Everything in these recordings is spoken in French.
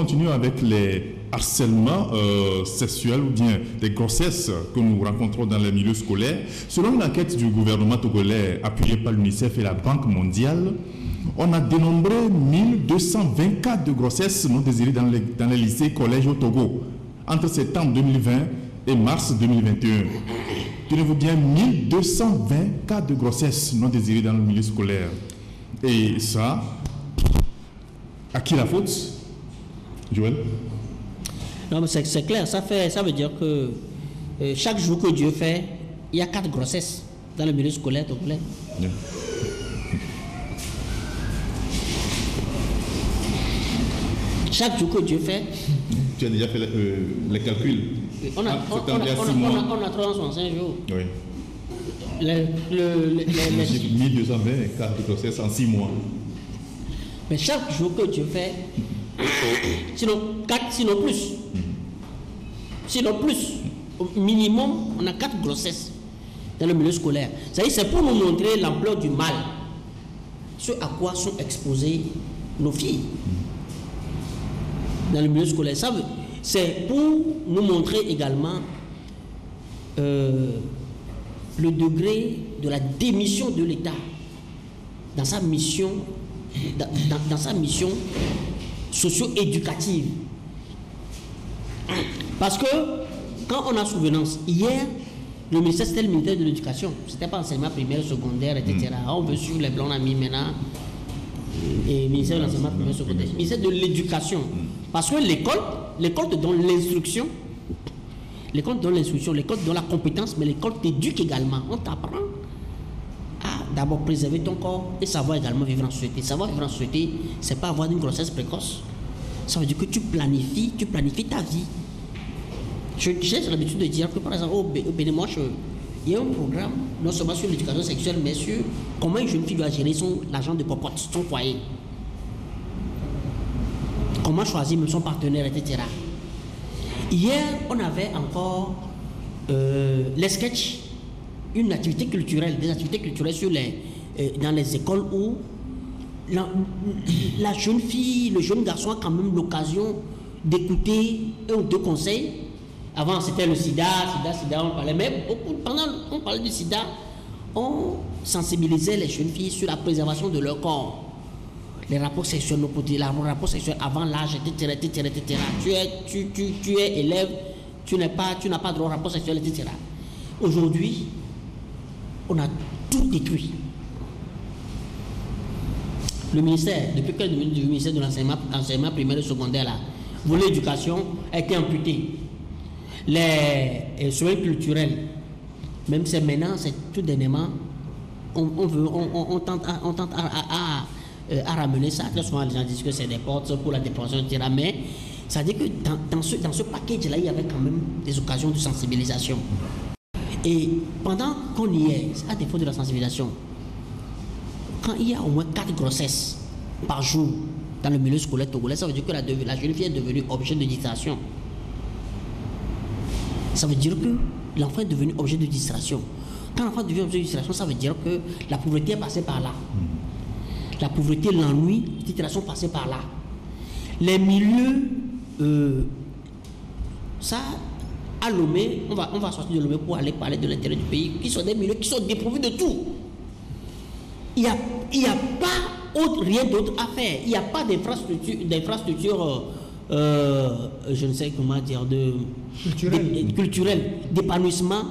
continuons avec les harcèlements sexuels ou bien des grossesses que nous rencontrons dans les milieux scolaires. Selon une enquête du gouvernement togolais appuyée par l'UNICEF et la Banque mondiale, on a dénombré 1220 cas de grossesse non désirées dans les lycées et collèges au Togo entre septembre 2020 et mars 2021. Tenez-vous bien, 1220 cas de grossesse non désirées dans le milieu scolaire. Et ça, à qui la faute, Joël? Non, mais c'est clair, ça veut dire que chaque jour que Dieu fait, il y a 4 grossesses dans le milieu scolaire togolais. Yeah. Chaque jour que Dieu fait. Tu as déjà fait les calculs. On a 365 jours. Oui. 1220 cas de grossesse en 6 mois. Mais chaque jour que Dieu fait, sinon 4, sinon plus. Sinon plus. Au minimum, on a 4 grossesses dans le milieu scolaire. C'est pour nous montrer l'ampleur du mal, ce à quoi sont exposées nos filles dans le milieu scolaire. C'est pour nous montrer également le degré de la démission de l'État dans sa mission, dans sa mission socio-éducative. Parce que quand on a souvenance, hier, le ministère, c'était le ministère de l'Éducation. C'était pas enseignement primaire, secondaire, etc. On veut suivre les blancs, on a mis maintenant et ministère de l'enseignement primaire, secondaire. Ministère de l'Éducation. Parce que l'école te donne l'instruction, l'école te donne la compétence, mais l'école t'éduque également. On t'apprend à d'abord préserver ton corps et savoir également vivre en société. Savoir vivre en société, c'est pas avoir une grossesse précoce. Ça veut dire que tu planifies ta vie. J'ai l'habitude de dire que par exemple au Bénémoche, il y a un programme non seulement sur l'éducation sexuelle, mais sur comment une jeune fille doit gérer l'argent de popote, son foyer. Comment choisir son partenaire, etc. Hier, on avait encore les sketchs, une activité culturelle, des activités culturelles dans les écoles où la jeune fille, le jeune garçon a quand même l'occasion d'écouter 1 ou 2 conseils. Avant, c'était le sida, on parlait, mais pendant qu'on parlait du sida, on sensibilisait les jeunes filles sur la préservation de leur corps. Les rapports sexuels, avant l'âge, etc. Tu es élève, tu n'as pas droit au rapport sexuel, etc. Aujourd'hui, on a tout détruit. Le ministère, depuis que le ministère de l'enseignement primaire et secondaire, là, volet éducation, a été amputé. Les soins culturels, même si maintenant, c'est tout dernièrement, on tente à ramener ça. Très souvent, les gens disent que c'est des portes pour la dépression, etc. Mais ça dit que dans ce package-là, il y avait quand même des occasions de sensibilisation. Et pendant qu'on y est, à défaut de la sensibilisation, quand il y a au moins 4 grossesses par jour dans le milieu scolaire togolais, ça veut dire que la jeune fille est devenue objet de distraction. Ça veut dire que l'enfant est devenu objet de distraction. Quand l'enfant devient objet de distraction, ça veut dire que la pauvreté est passée par là. La pauvreté, l'ennui, les distractions passées par là. Les milieux, ça, à Lomé, on va sortir de Lomé pour aller parler de l'intérieur du pays, qui sont des milieux qui sont dépourvus de tout. Il n'y a pas rien d'autre à faire. Il n'y a pas d'infrastructure je ne sais comment dire, culturel, d'épanouissement.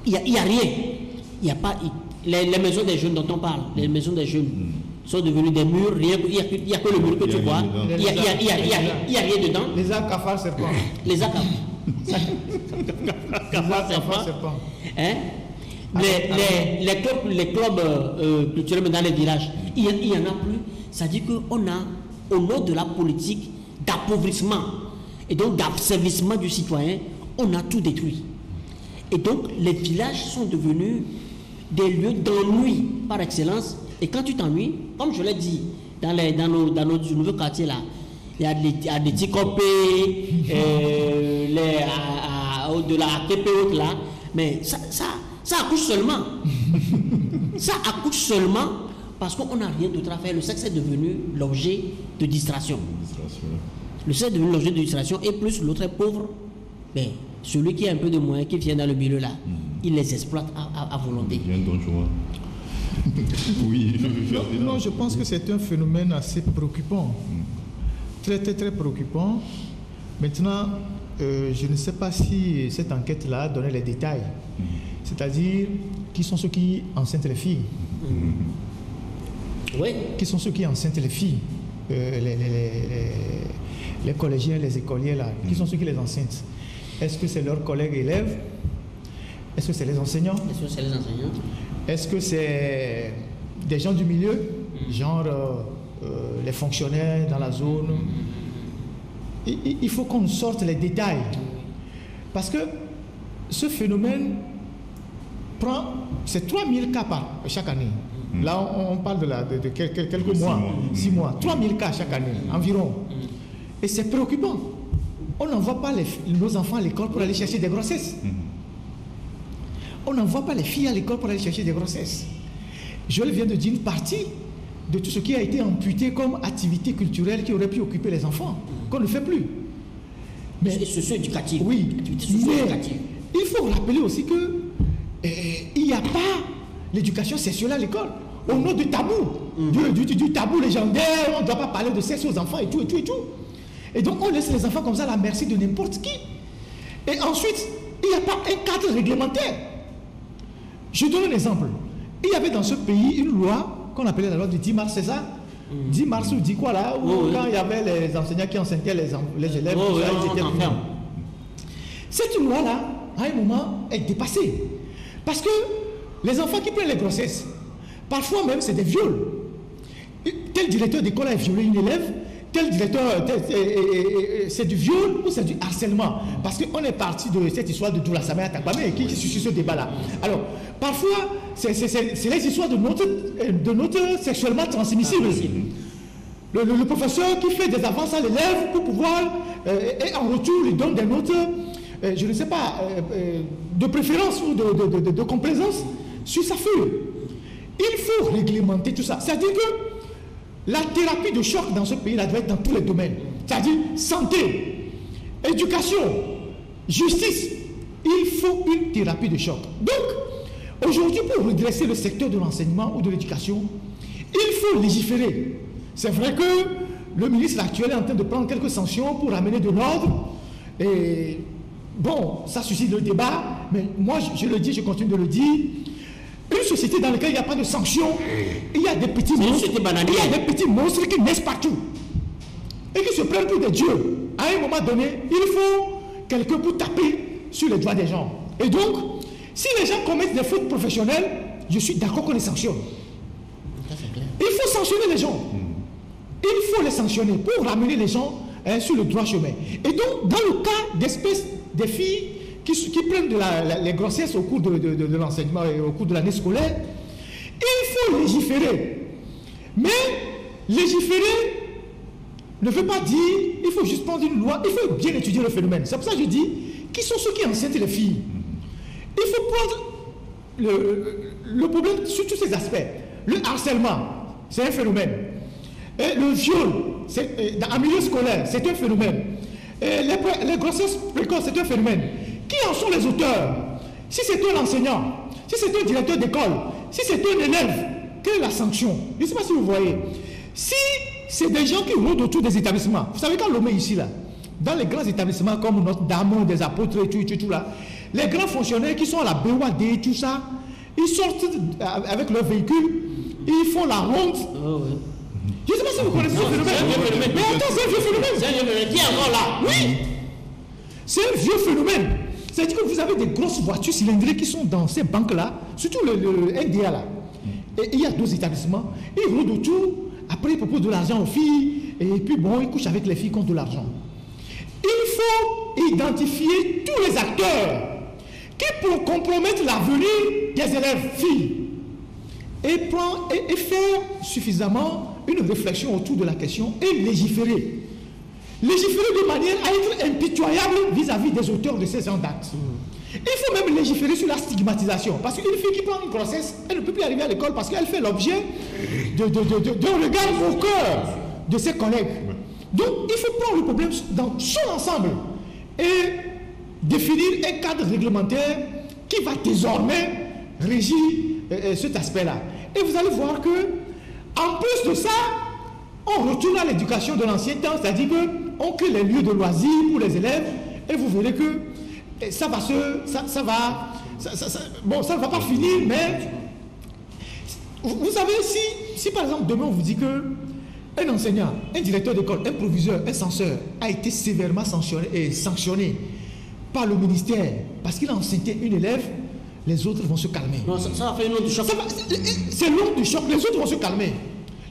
Il n'y a rien. Il n'y a pas. Les maisons des jeunes dont on parle, les maisons des jeunes sont devenues des murs, il n'y a que le mur que tu vois. Il n'y a rien dedans. Les arts cafards serpents. Les arts cafards serpents. Hein? Les clubs culturels dans les villages, il n'y en a plus. Ça dit qu'on a, au nom de la politique d'appauvrissement et donc d'asservissement du citoyen, on a tout détruit. Et donc les villages sont devenus des lieux d'ennui par excellence. Et quand tu t'ennuies, comme je l'ai dit, dans nos nouveaux quartiers là, il y a des petits copés, de la TPO là, mais ça accouche seulement. Ça accouche seulement parce qu'on n'a rien d'autre à faire. Le sexe est devenu l'objet de distraction. Le seul est devenu l'objet de distraction et plus l'autre est pauvre. Ben, celui qui a un peu de moyens, qui vient dans le milieu là, il les exploite à volonté. Oui. Non, je pense que c'est un phénomène assez préoccupant. Très, très, très préoccupant. Maintenant, je ne sais pas si cette enquête-là donnait les détails. C'est-à-dire, qui sont ceux qui enceintent les filles? Oui. Qui sont ceux qui enceintent les filles? Les collégiens, les écoliers, là. Qui sont ceux qui les enceintent? Est-ce que c'est leurs collègues élèves? Est-ce que c'est les enseignants? Est-ce que c'est les enseignants? Est-ce que c'est des gens du milieu? Genre les fonctionnaires dans la zone? Il faut qu'on sorte les détails. Parce que ce phénomène prend... C'est 3000 cas chaque année. Là, on parle de quelques mois, 6 mois. 3000 cas chaque année, environ. Et c'est préoccupant. On n'envoie pas nos enfants à l'école pour aller chercher des grossesses. On n'envoie pas les filles à l'école pour aller chercher des grossesses. Joël vient de dire une partie de tout ce qui a été amputé comme activité culturelle qui aurait pu occuper les enfants, qu'on ne fait plus. Mais socio-éducative. Oui, mais il faut rappeler aussi que il n'y a pas l'éducation sexuelle à l'école. Au nom du tabou, du tabou légendaire, on ne doit pas parler de sexe aux enfants et tout, et tout, et tout. Et donc on laisse les enfants comme ça à la merci de n'importe qui. Et ensuite, il n'y a pas un cadre réglementaire. Je donne un exemple. Il y avait dans ce pays une loi qu'on appelait la loi du 10 mars, c'est ça? 10 mars ou 10 quoi là, où quand il y avait les enseignants qui enseignaient les élèves, ils étaient punis. Cette loi-là, à un moment, est dépassée. Parce que les enfants qui prennent les grossesses, parfois même c'est des viols. Tel directeur d'école a violé une élève, tel directeur, c'est du viol ou c'est du harcèlement. Parce qu'on est parti de cette histoire de Doula Samé Atakbame qui suscite ce débat-là. Alors, parfois, c'est les histoires de notre sexuellement transmissible. Le professeur qui fait des avances à l'élève pour pouvoir, et en retour, lui donne des notes, je ne sais pas, de préférence ou de complaisance sur sa feuille. Il faut réglementer tout ça. C'est-à-dire que la thérapie de choc dans ce pays-là doit être dans tous les domaines. C'est-à-dire santé, éducation, justice. Il faut une thérapie de choc. Donc, aujourd'hui, pour redresser le secteur de l'enseignement ou de l'éducation, il faut légiférer. C'est vrai que le ministre actuel est en train de prendre quelques sanctions pour amener de l'ordre. Et bon, ça suscite le débat, mais moi, je le dis, je continue de le dire. Une société dans laquelle il n'y a pas de sanctions, il y a des petits monstres, qui naissent partout et qui se prennent pour des dieux. À un moment donné, il faut quelqu'un pour taper sur les doigts des gens. Et donc, si les gens commettent des fautes professionnelles, je suis d'accord qu'on les sanctionne. Il faut sanctionner les gens. Il faut les sanctionner pour ramener les gens sur le droit chemin. Et donc, dans le cas d'espèces des filles qui prennent les grossesses au cours de l'enseignement et au cours de l'année scolaire, il faut légiférer. Mais légiférer ne veut pas dire, il faut juste prendre une loi, il faut bien étudier le phénomène. C'est pour ça que je dis, qui sont ceux qui enceintent les filles? Il faut prendre le problème sur tous ces aspects. Le harcèlement, c'est un phénomène. Et le viol, en milieu scolaire, c'est un phénomène. Et les grossesses précoces, c'est un phénomène. Qui en sont les auteurs? Si c'est un enseignant, si c'est un directeur d'école, si c'est un élève, quelle est la sanction? Je ne sais pas si vous voyez. Si c'est des gens qui rôdent autour des établissements, vous savez quand l'on met ici là, dans les grands établissements comme Notre-Dame, des apôtres et tout là, les grands fonctionnaires qui sont à la BOAD et tout ça, ils sortent avec leur véhicule, ils font la ronde. Oh, oui. Je ne sais pas si vous connaissez ce phénomène. Mais attends, c'est un vieux phénomène. C'est un vieux phénomène. Qui est encore là? Oui. C'est un vieux phénomène. C'est-à-dire que vous avez des grosses voitures cylindriques qui sont dans ces banques-là, surtout le NDA là. Et il y a d'autres établissements. Ils roulent autour, après ils proposent de l'argent aux filles, et puis bon, ils couchent avec les filles contre de l'argent. Il faut identifier tous les acteurs qui pour compromettre l'avenir des élèves filles et faire suffisamment une réflexion autour de la question et légiférer. Légiférer de manière à être impitoyable vis-à-vis des auteurs de ces genres d'actes. Il faut même légiférer sur la stigmatisation. Parce qu'une fille qui prend une grossesse, elle ne peut plus arriver à l'école parce qu'elle fait l'objet d'un regard au cœur de ses collègues. Donc, il faut prendre le problème dans son ensemble et définir un cadre réglementaire qui va désormais régir cet aspect-là. Et vous allez voir que, en plus de ça, on retourne à l'éducation de l'ancien temps, c'est-à-dire qu'on crée les lieux de loisirs pour les élèves, et vous verrez que ça ne va pas finir, mais vous savez, si par exemple demain on vous dit que un enseignant, un directeur d'école, un proviseur, un censeur a été sévèrement sanctionné par le ministère parce qu'il a enceinté une élève, les autres vont se calmer. Non, ça va faire une onde de choc. C'est l'onde du choc, les autres vont se calmer.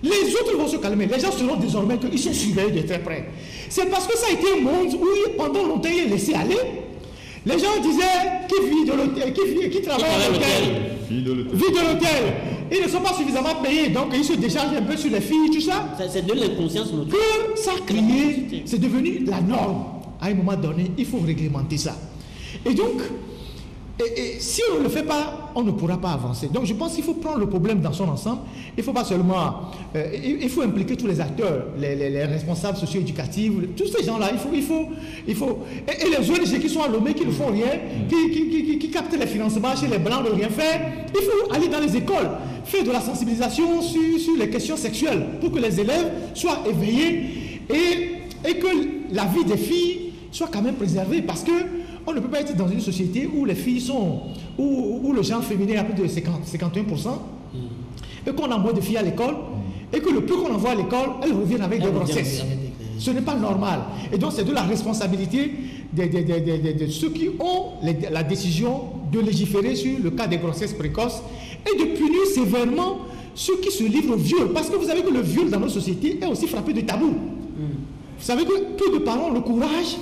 Les autres vont se calmer. Les gens seront désormais qu'ils sont surveillés de très près. C'est parce que ça a été un monde où pendant longtemps il est laissé aller. Les gens disaient qui vit de l'hôtel, qui travaille à l'hôtel, vit de l'hôtel. Ils ne sont pas suffisamment payés, donc ils se déchargent un peu sur les filles, tout ça. C'est de l'inconscience. Que ça a créé, c'est devenu la norme. À un moment donné, il faut réglementer ça. Et donc, si on ne le fait pas, on ne pourra pas avancer. Donc je pense qu'il faut prendre le problème dans son ensemble. Il ne faut pas seulement... il faut impliquer tous les acteurs, les responsables socio-éducatifs, tous ces gens-là. Il faut et les ONG qui sont à Lomé, qui ne font rien, qui captent les financements chez les Blancs de rien faire. Il faut aller dans les écoles, faire de la sensibilisation sur les questions sexuelles pour que les élèves soient éveillés et que la vie des filles soit quand même préservée. Parce que on ne peut pas être dans une société où les filles sont, où le genre féminin a plus de 51%, et qu'on envoie des filles à l'école, et que le peu qu'on envoie à l'école, elles reviennent avec des grossesses. Ce n'est pas normal. Et donc c'est de la responsabilité de ceux qui ont la décision de légiférer sur le cas des grossesses précoces et de punir sévèrement ceux qui se livrent au viol. Parce que vous savez que le viol dans notre société est aussi frappé de tabou. Vous savez que peu de parents ont le courage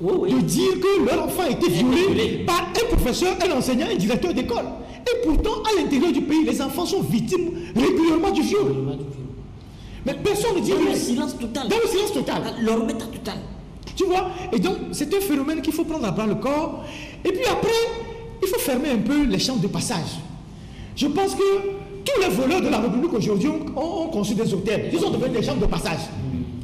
de dire que leur enfant a été violé par un professeur, un enseignant, un directeur d'école. Et pourtant, à l'intérieur du pays, les enfants sont victimes régulièrement du viol. Mais personne ne dit rien. Dans le silence total. Dans le silence total. L'orbita total. Tu vois? Et donc, c'est un phénomène qu'il faut prendre à bras le corps. Et puis après, il faut fermer un peu les champs de passage. Je pense que tous les voleurs de la République aujourd'hui ont conçu des hôtels. Ils sont devenus des champs de passage.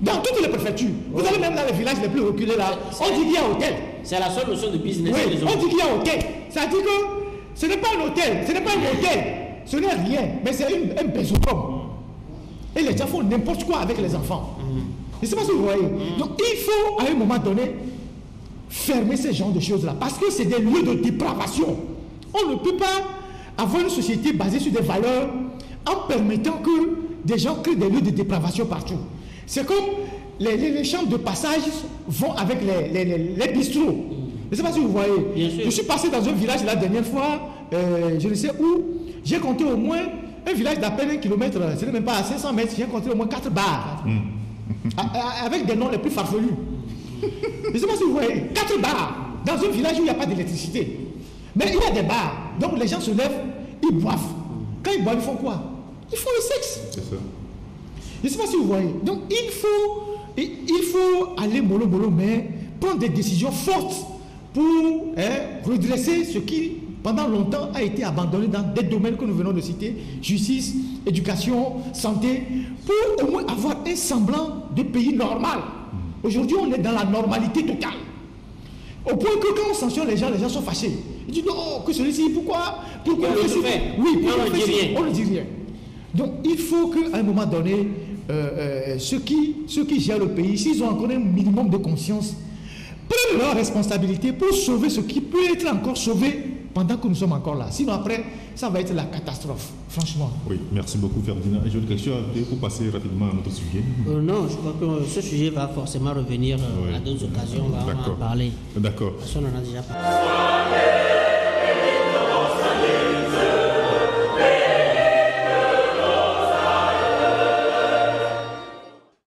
Dans toutes les préfectures. Vous allez même dans les villages les plus reculés là, on dit qu'il y a hôtel. C'est la seule notion de business. Oui, on dit qu'il y a hôtel. Ça dit que ce n'est pas un hôtel, ce n'est pas un hôtel, ce n'est rien, mais c'est un bésocom. Et les gens font n'importe quoi avec les enfants. Je ne sais pas si vous voyez. Donc il faut à un moment donné fermer ce genre de choses là, parce que c'est des lieux de dépravation. On ne peut pas avoir une société basée sur des valeurs en permettant que des gens créent des lieux de dépravation partout. C'est comme les chambres de passage vont avec les bistrots. Je ne sais pas si vous voyez. Je suis passé dans un village la dernière fois, je ne sais où, j'ai compté au moins un village d'à peine 1 kilomètre, ce n'est même pas à 500 mètres, j'ai compté au moins 4 bars. Avec des noms les plus farfelus. Je ne sais pas si vous voyez, 4 bars dans un village où il n'y a pas d'électricité. Mais il y a des bars, donc les gens se lèvent, ils boivent. Quand ils boivent, ils font quoi? Ils font le sexe. C'est ça. Je ne sais pas si vous voyez. Donc il faut aller mollo, mais prendre des décisions fortes pour redresser ce qui, pendant longtemps, a été abandonné dans des domaines que nous venons de citer, justice, éducation, santé, pour au moins avoir un semblant de pays normal. Aujourd'hui, on est dans la normalité totale. Au point que quand on sanctionne les gens sont fâchés. Ils disent non, que celui-ci, pourquoi on fait ça? Oui, on ne dit rien. Donc il faut qu'à un moment donné, ceux qui gèrent le pays, s'ils ont encore un minimum de conscience, prennent leurs responsabilités pour sauver ce qui peut être encore sauvé pendant que nous sommes encore là. Sinon après, ça va être la catastrophe, franchement. Oui, merci beaucoup Ferdinand. J'ai une question pour passer rapidement à notre sujet. Non, je crois que ce sujet va forcément revenir à d'autres occasions, on va en parler. D'accord. Parce qu'on en a déjà parlé.